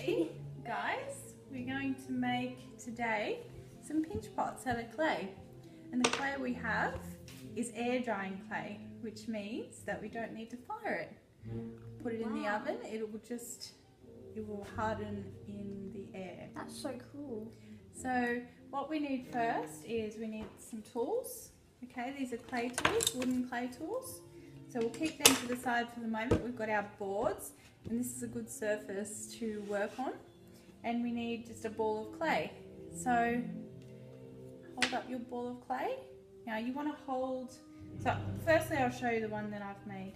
ready, guys? We're going to make today some pinch pots out of clay. And the clay we have is air drying clay, which means that we don't need to fire it. Put it in the oven, it will harden in the air. That's so cool. So what we need first is we need some tools. Okay, these are clay tools, wooden clay tools. So we'll keep them to the side for the moment. We've got our boards, and this is a good surface to work on. And we need just a ball of clay. So hold up your ball of clay. Now you want to hold, so firstly I'll show you the one that I've made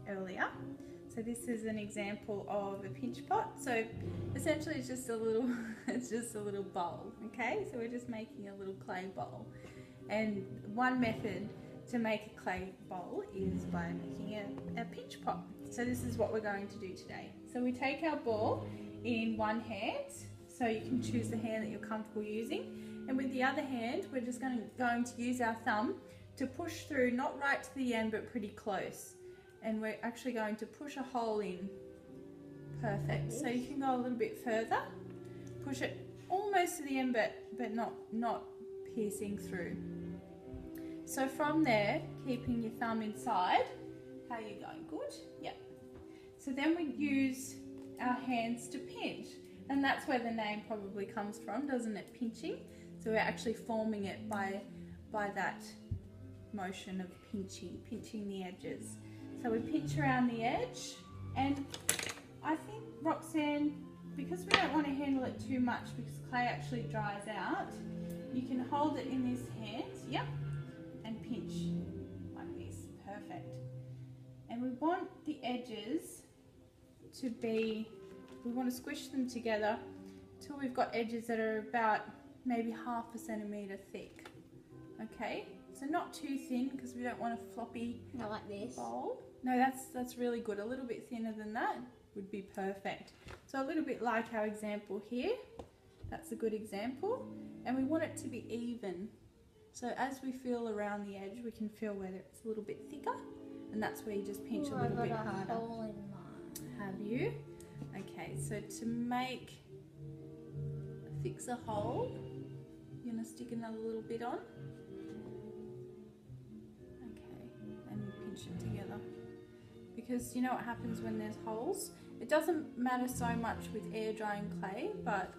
earlier. So this is an example of a pinch pot. So essentially it's just a little, it's just a little bowl, okay? So we're just making a little clay bowl. And one method to make a clay bowl is by making a pinch pot. So this is what we're going to do today. So we take our ball in one hand, so you can choose the hand that you're comfortable using. And with the other hand, we're just going to use our thumb to push through, not right to the end, but pretty close. And we're actually going to push a hole in. Perfect. So you can go a little bit further. Push it almost to the end, but not piercing through. So from there, keeping your thumb inside. How are you going? Good? Yep. So then we use our hands to pinch. And that's where the name probably comes from, doesn't it? Pinching. So we're actually forming it by that motion of pinching the edges. So we pinch around the edge, and I think, Roxanne, because we don't want to handle it too much because clay actually dries out, you can hold it in this hand, yep, and pinch like this, perfect. And we want the edges to be, we want to squish them together till we've got edges that are about maybe 1/2 centimetre thick, okay? So not too thin because we don't want a floppy Not like this. bowl. No, that's really good. A little bit thinner than that would be perfect. So a little bit like our example here. That's a good example. And we want it to be even. So as we feel around the edge, we can feel whether it's a little bit thicker. And that's where you just pinch a little bit harder. Hole in mine. Have you? Okay, so to fix a hole, you're going to stick another little bit on. And pinch it together, because you know what happens when there's holes? It doesn't matter so much with air drying clay, but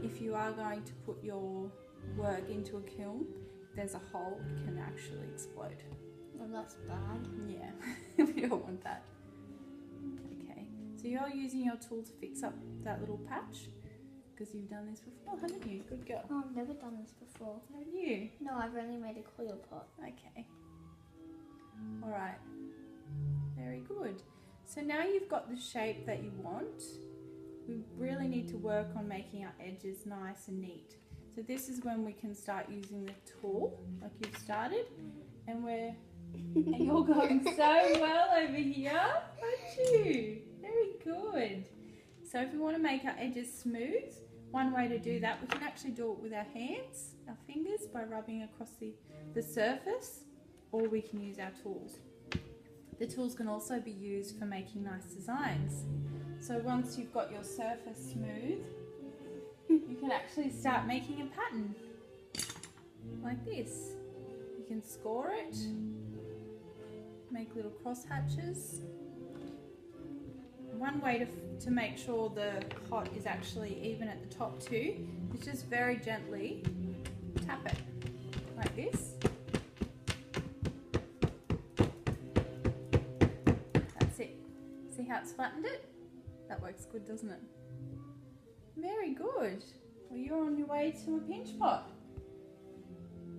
if you are going to put your work into a kiln, there's a hole, it can actually explode. Well, that's bad. Yeah, we don't want that. Okay, so you're using your tool to fix up that little patch, because you've done this before, haven't you? Good girl. Oh, I've never done this before. Haven't you? No, I've only made a coil pot. Okay. All right, very good. So now you've got the shape that you want. We really need to work on making our edges nice and neat. So this is when we can start using the tool, like you've started, and you're going so well over here, aren't you? Very good. So if we want to make our edges smooth, one way to do that, we can actually do it with our hands, our fingers, by rubbing across the surface, or we can use our tools. The tools can also be used for making nice designs. So once you've got your surface smooth, you can actually start making a pattern like this. You can score it, make little cross hatches. One way to make sure the pot is actually even at the top too is just very gently tap it like this. See how it's flattened it? That works good, doesn't it? Very good. Well, you're on your way to a pinch pot.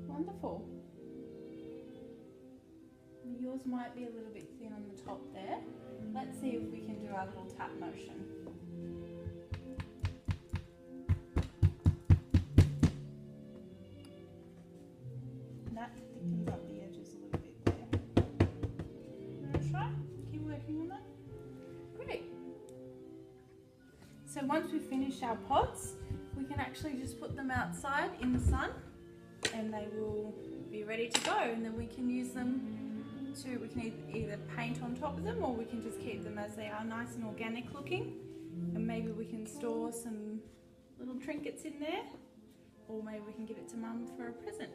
Wonderful. Yours might be a little bit thin on the top there. Let's see if we can do our little tap motion. That thickens up the edges a little bit there. You want to try? Keep working on that. Great. So once we finish our pots, we can actually just put them outside in the sun, and they will be ready to go, and then we can use them we can either paint on top of them, or we can just keep them as they are, nice and organic looking. and maybe we can store some little trinkets in there, or maybe we can give it to Mum for a present.